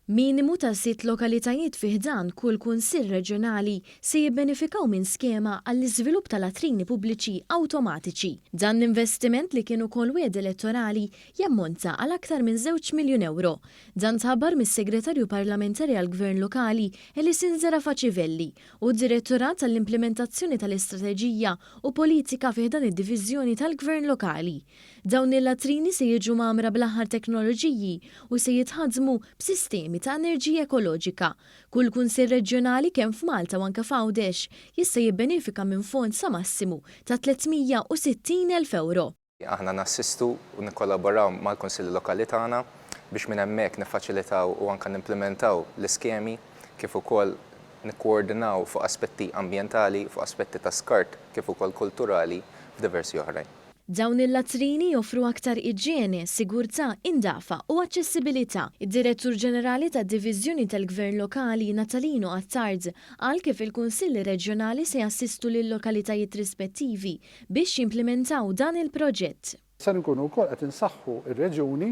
Minimu ta' 6 lokalitajiet fiħdan kull kunsill reġjonali se jibbenefikaw minn skema għall-iżvilupp tal-latrini pubbliċi awtomatiċi. Dan l-investiment li kienu kol wied elettorali jammonta għal aktar minn 2 miljun euro. Dan tħabbar mis-Segretarju Parlamentari għall-Gvern Lokali Elisin Zerafaċivelli u d-Direttorat tal-Implementazzjoni tal-Istrateġija u Politika fiħdan id-Diviżjoni tal-Gvern Lokali. Dawn il-latrini se jiġu mamra bl-aħħar teknoloġiji u se jitħadmu b'sistemi ta' enerġija ekoloġika. Kull kunsill reġjonali kemm f'Malta u anke f'Għawdex jista' jibbenefika minn fond sa massimu ta' 360,000 euro. Aħna nassistu u nikkollaboraw mal-Kunsilli Lokali tagħna biex minn hemmhekk niffaċilitaw u anke nimplementaw l-iskemi kif ukoll nikkoordinaw fuq aspetti ambjentali, fuq aspetti ta' skart kif ukoll kulturali f'diversi oħrajn. Dawn il-latrini joffru aktar iġiene, sigurtà, indafa u aċċessibilità. Id-Direttur Ġenerali tad-Diviżjoni tal-Gvern Lokali Natalino Attard qal kif il-Kunsilli Reġjonali se jassistu lil-lokalitajiet rispettivi biex jimplementaw dan il-proġett. Se nkunu wkoll qed insaħħu ir-reġjuni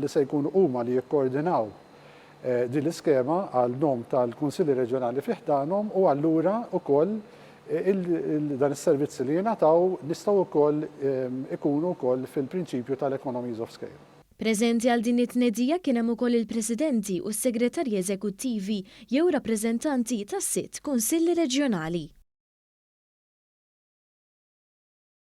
li se jkunu huma li jikkoordinaw din l-iskema għal nom tal-Kunsilli Reġjonali fih danhom u allura wkoll dan is-servizzi li jingħataw nistgħu wkoll ikunu wkoll fil-prinċipju tal-economies of scale. Preżenti għal din it-tnedija kien hemm ukoll il-Presidenti u s-Segretarji Eżekuttivi jew rappreżentanti tas-6 Kunsilli Reġjonali.